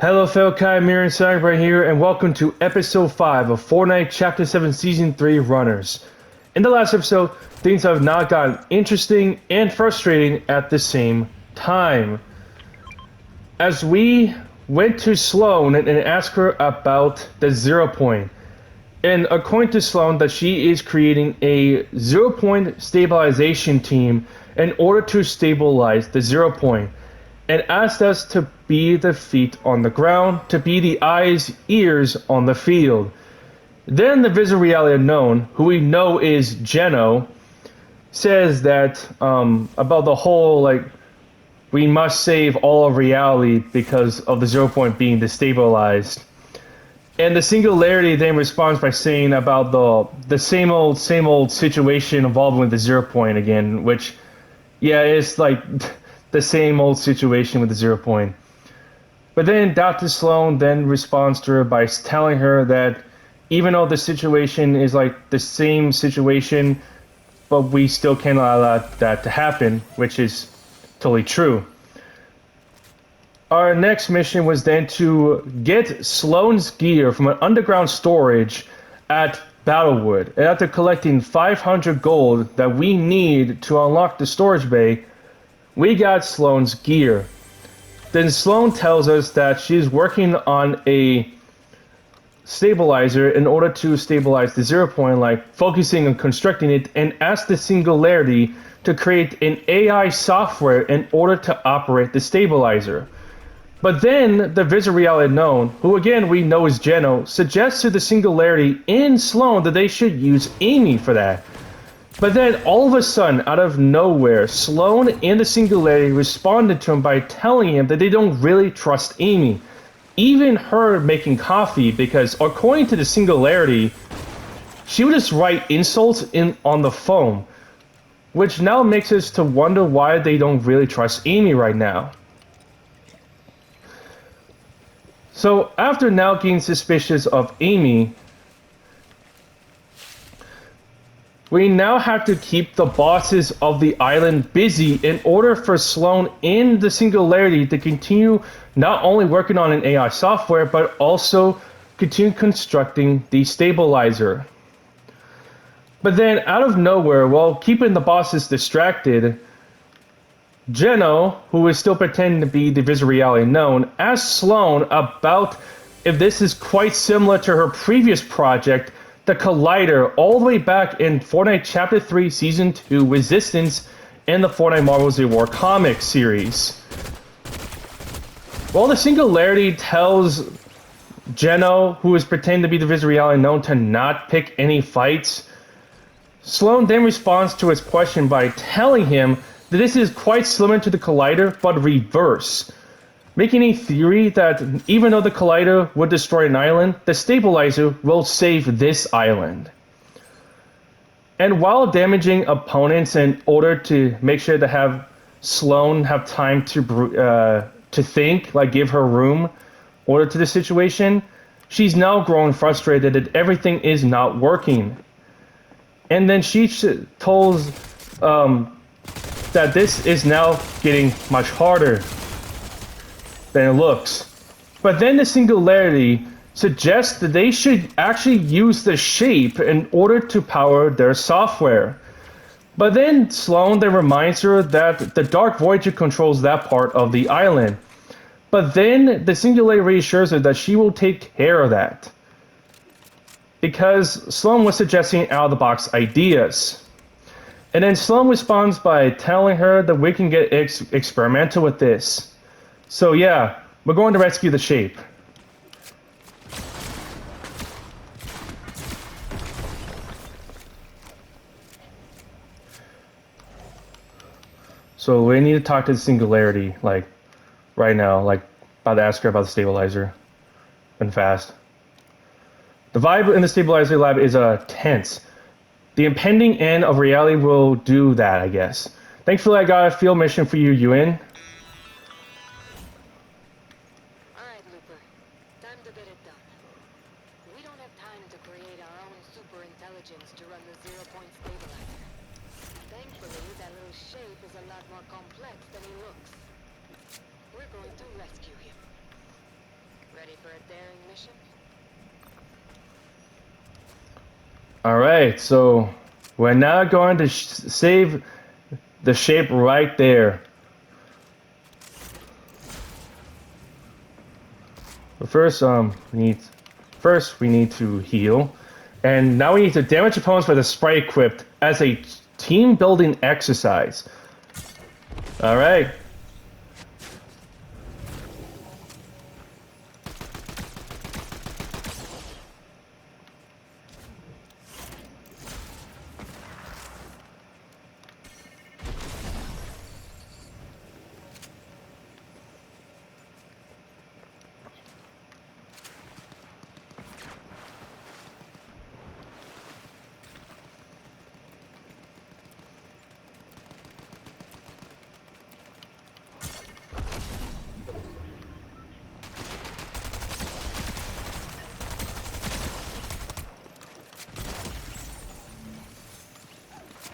Hello, fellow Chimera and Cyber here, and welcome to episode 5 of Fortnite Chapter 7 Season 3 Runners. In the last episode, things have not gotten interesting and frustrating at the same time. As we went to Sloan and asked her about the 0 point, and according to Sloan that she is creating a 0 point stabilization team in order to stabilize the 0 point, and asked us to be the feet on the ground, to be the eyes, ears on the field. Then the Visible Reality Unknown, who we know is Geno, says that about the whole, we must save all of reality because of the 0 point being destabilized. And the Singularity then responds by saying about the same old situation involving with the 0 point again, which, yeah, it's like the same old situation with the 0 point. But then Dr. Sloan then responds to her by telling her that even though the situation is like the same situation, but we still can't allow that to happen, which is totally true. Our next mission was then to get Sloan's gear from an underground storage at Battlewood. And after collecting 500 gold that we need to unlock the storage bay, we got Sloan's gear. Then Sloan tells us that she's working on a stabilizer in order to stabilize the 0 point, like focusing on constructing it, and asks the Singularity to create an AI software in order to operate the stabilizer. But then the Visible Reality Unknown, who again we know is Geno, suggests to the Singularity and Sloan that they should use Amy for that. But then all of a sudden, out of nowhere, Sloan and the Singularity responded to him by telling him that they don't really trust Amy. Even her making coffee, because according to the Singularity, she would just write insults on the phone. Which now makes us to wonder why they don't really trust Amy right now. So after now getting suspicious of Amy, we now have to keep the bosses of the island busy in order for Sloan and the Singularity to continue not only working on an AI software, but also continue constructing the stabilizer. But then, out of nowhere, while keeping the bosses distracted, Geno, who is still pretending to be the Visible Reality Unknown, asks Sloan about if this is quite similar to her previous project, the Collider, all the way back in Fortnite Chapter 3 Season 2 Resistance and the Fortnite Marvel's War comic series. Well, the Singularity tells Geno, who is pretending to be the Visible Reality Unknown, to not pick any fights. Sloan then responds to his question by telling him that this is quite similar to the Collider, but reverse. Making a theory that even though the Collider would destroy an island, the stabilizer will save this island. And while damaging opponents in order to make sure to have Sloan have time to think, like give her room, order to the situation, she's now growing frustrated that everything is not working. And then she tells that this is now getting much harder than it looks. But then the Singularity suggests that they should actually use the shape in order to power their software. But then Sloan then reminds her that the Dark Voyager controls that part of the island. But then the Singularity reassures her that she will take care of that, because Sloan was suggesting out-of-the-box ideas. And then Sloan responds by telling her that we can get experimental with this. So yeah, we're going to rescue the shape. So we need to talk to the Singularity, like, right now, like, about to ask her about the stabilizer. And fast. The vibe in the stabilizer lab is tense. The impending end of reality will do that, I guess. Thankfully, I got a field mission for you, Ewan. Alright, Looper. Time to get it done. We don't have time to create our own super intelligence to run the 0 point stabilizer. Thankfully, that little shape is a lot more complex than he looks. We're going to rescue him. Ready for a daring mission? Alright, so we're now going to save the shape right there. But first, we need to heal. And now we need to damage opponents with a spray equipped as a team building exercise. Alright.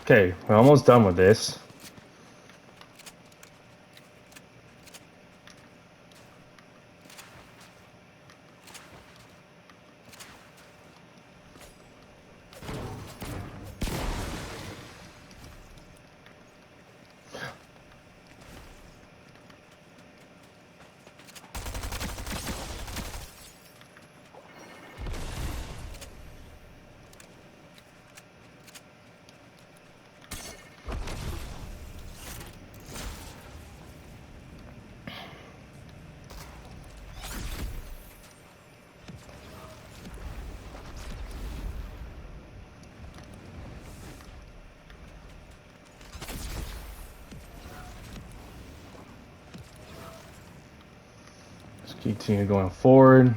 Okay, we're almost done with this. Let's continue going forward.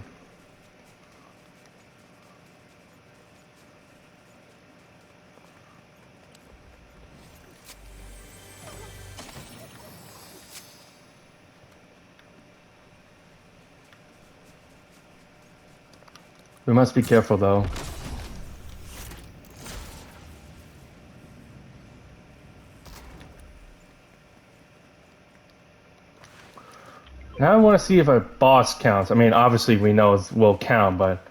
We must be careful though. Now I want to see if a boss counts. I mean, obviously we know it will count, but...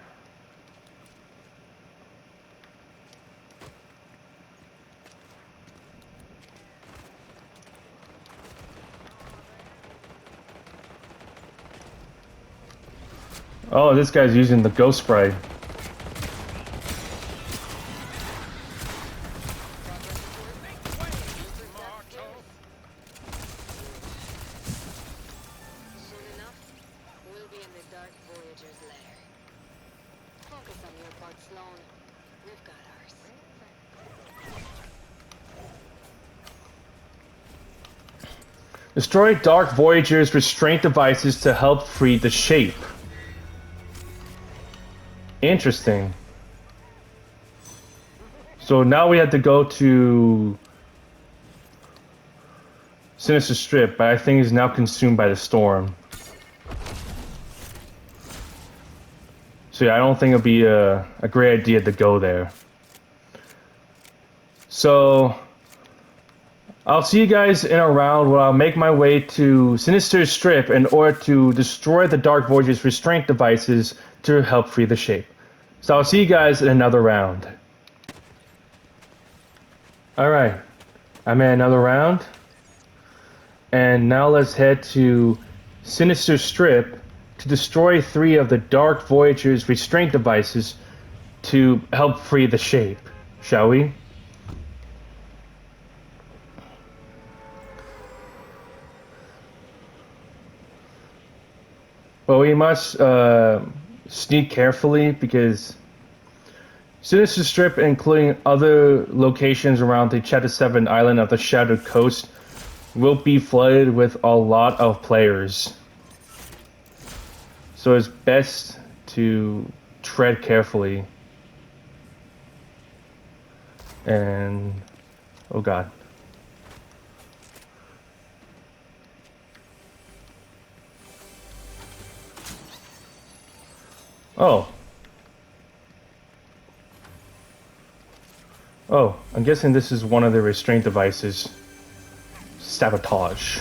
Oh, this guy's using the ghost spray. Soon enough, we'll be in the Dark Voyager's lair. Focus on your part, Sloan. We've got ours. Destroy Dark Voyager's restraint devices to help free the shape. Interesting. So now we have to go to Sinister Strip, but I think it's now consumed by the storm. So yeah, I don't think it'll be a great idea to go there. So I'll see you guys in a round where I'll make my way to Sinister Strip in order to destroy the Dark Voyager's restraint devices to help free the shape. So I'll see you guys in another round. Alright, I'm in another round. And now let's head to Sinister Strip to destroy 3 of the Dark Voyager's restraint devices to help free the shape. Shall we? But we must sneak carefully because Sinister Strip, including other locations around the Chapter 7 island of the Shattered Coast, will be flooded with a lot of players. So it's best to tread carefully. And... oh god. Oh. Oh, I'm guessing this is one of the restraint devices. Sabotage.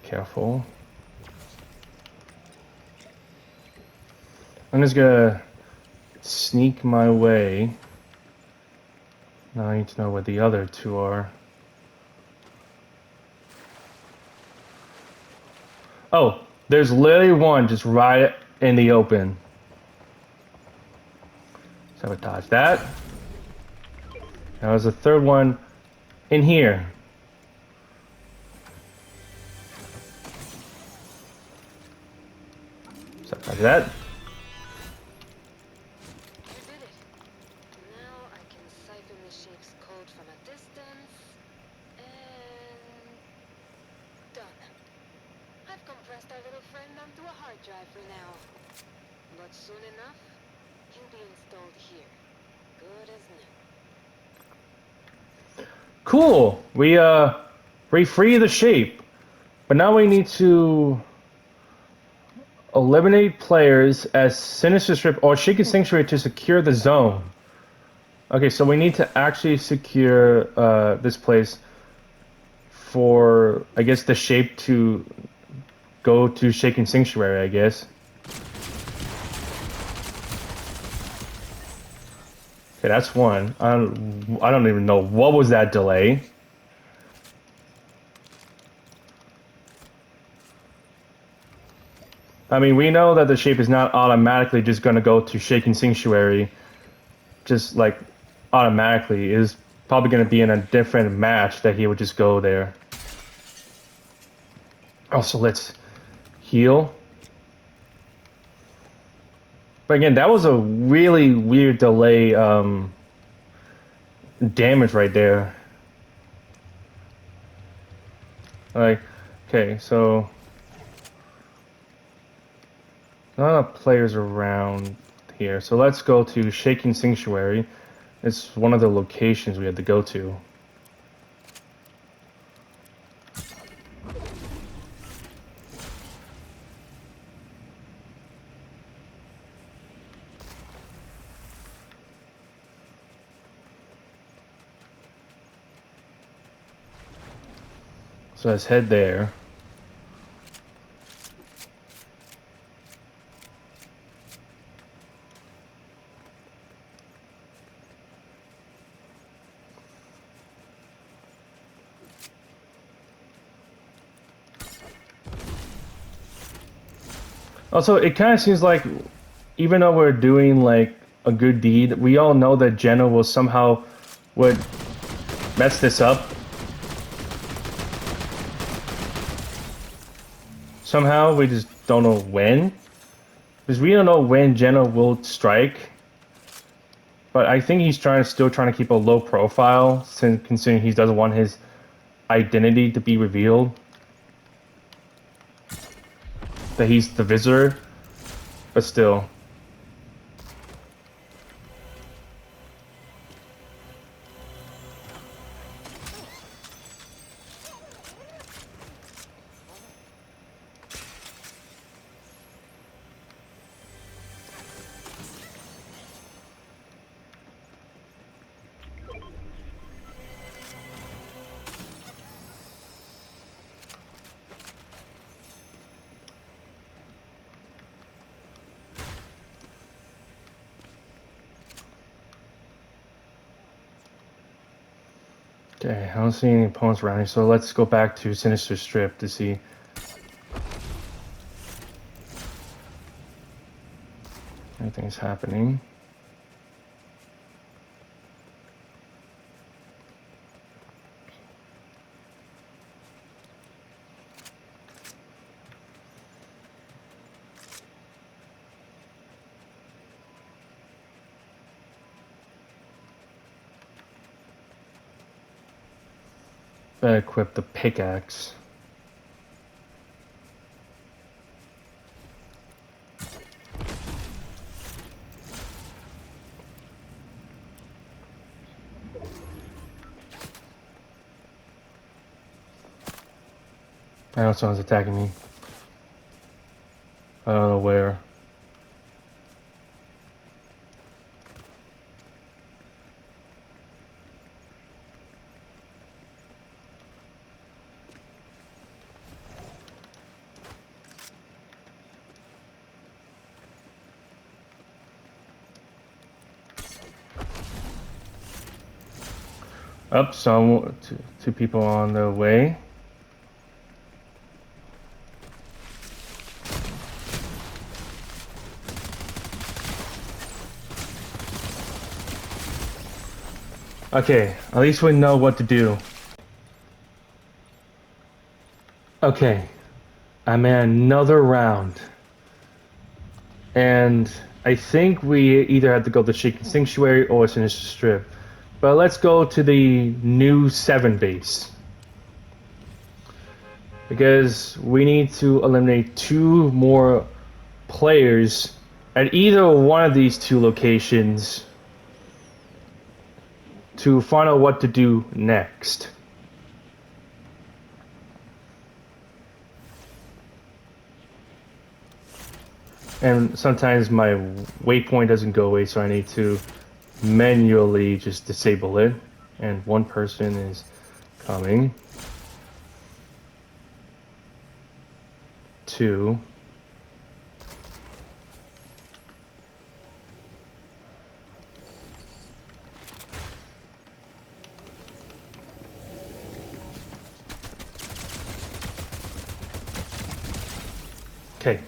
careful. I'm just gonna sneak my way. Now I need to know where the other two are. Oh, there's literally one just right in the open. Sabotage that. Now there's a third one in here. Sabotage that. You did it. Now I can siphon the shape's code from a distance. And done. I've compressed our little friend onto a hard drive for now. But soon enough, he'll be installed here. Good as new. Cool. We free the shape. But now we need to eliminate players as Sinister Strip or Shaken Sanctuary to secure the zone. Okay, so we need to actually secure this place for, I guess, the shape to go to Shaken Sanctuary, I guess. Okay, that's one. I don't even know what was that delay. I mean, we know that the shape is not automatically just gonna go to Shaken Sanctuary, just like automatically. It is probably gonna be in a different match that he would just go there. Also, let's heal. But again, that was a really weird delay damage right there. Like, okay, so not enough players around here. So let's go to Shaking Sanctuary. It's one of the locations we had to go to. So let's head there. Also, it kind of seems like even though we're doing like a good deed, we all know that Jenna will somehow would mess this up. Somehow, we just don't know when. Because we don't know when Jenna will strike. But I think he's still trying to keep a low profile, since considering he doesn't want his identity to be revealed. That he's the visitor. But still. Okay, I don't see any opponents around here, so let's go back to Sinister Strip to see. Anything's happening. Better equip the pickaxe. I know someone's attacking me. I don't know where. Up, two people on the way. Okay, at least we know what to do. Okay, I'm in another round. And I think we either have to go to Shaking Sanctuary or Sinister Strip. But let's go to the new 7 base. Because we need to eliminate 2 more players at either one of these 2 locations to find out what to do next. And sometimes my waypoint doesn't go away, so I need to manually just disable it. And one person is coming. 2. Okay.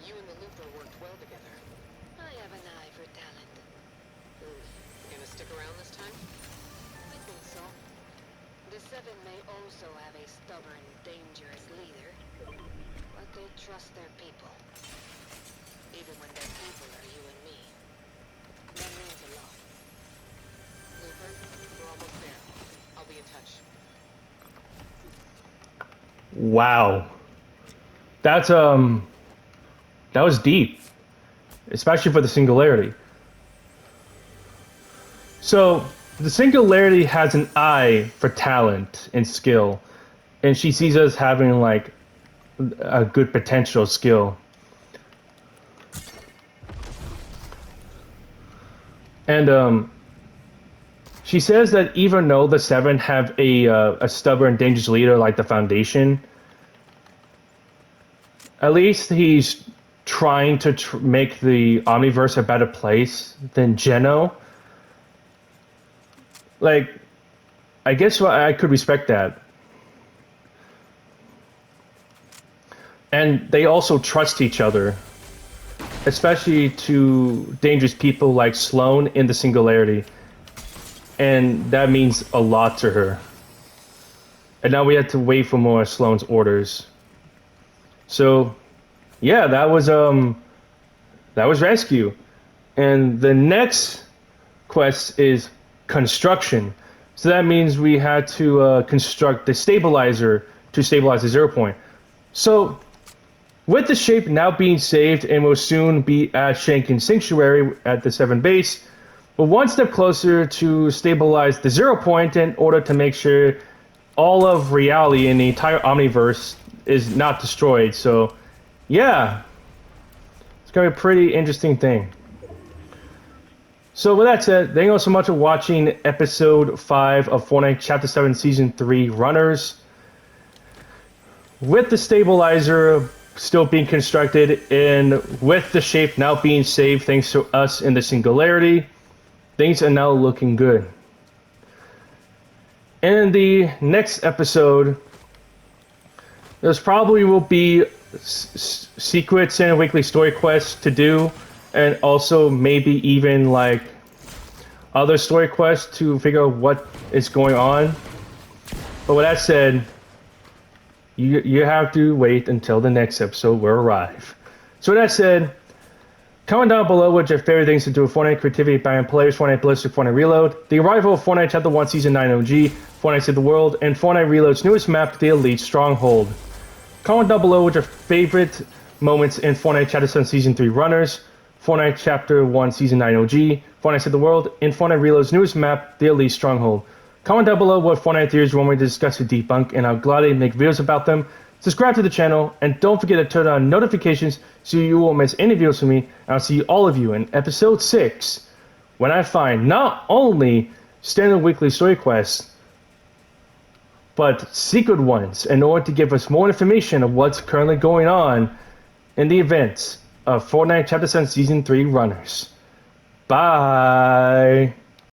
You and the Looper worked well together. I have an eye for talent. Gonna stick around this time? I think so. The Seven may also have a stubborn, dangerous leader, but they trust their people. Even when their people are you and me. That means a lot. Looper, we're almost there. I'll be in touch. Wow. That was deep. Especially for the Singularity. So, the Singularity has an eye for talent and skill. And she sees us having, like, a good potential skill. And, she says that even though the Seven have a stubborn, dangerous leader like the Foundation, at least he's trying to make the Omniverse a better place than Geno. Like, I guess I could respect that. And they also trust each other, especially to dangerous people like Sloane in the Singularity. And that means a lot to her. And now we have to wait for more of Sloane's orders. So, yeah, that was rescue. And the next quest is construction. So that means we had to construct the stabilizer to stabilize the 0 point. So, with the shape now being saved and will soon be at Shankin Sanctuary at the 7 base, we're one step closer to stabilize the 0 point in order to make sure all of reality in the entire Omniverse is not destroyed. So, yeah, it's gonna be a pretty interesting thing. So with that said, thank you all so much for watching episode 5 of Fortnite Chapter 7 Season 3 Runners. With the stabilizer still being constructed and with the shape now being saved thanks to us in the Singularity, things are now looking good. In the next episode, there's probably will be secrets and weekly story quests to do, and also maybe even like other story quests to figure out what is going on. But with that said, you have to wait until the next episode will arrive. So with that said, comment down below what your favorite things to do with Fortnite creativity by players, Fortnite Ballistic, Fortnite Reload, the arrival of Fortnite Chapter 1 Season 9 OG, Fortnite Save the World, and Fortnite Reload's newest map, the Elite Stronghold. Comment down below what your favorite moments in Fortnite Chapter 7 Season 3 Runners, Fortnite Chapter 1 Season 9 OG, Fortnite Save the World, and Fortnite Reload's newest map, the Elite Stronghold. Comment down below what Fortnite theories you want me to discuss or debunk, and I'll gladly make videos about them. subscribe to the channel, and don't forget to turn on notifications so you won't miss any videos from me. And I'll see all of you in episode 6, when I find not only standard weekly story quests, but secret ones in order to give us more information of what's currently going on in the events of Fortnite Chapter 7 Season 3 runners. Bye!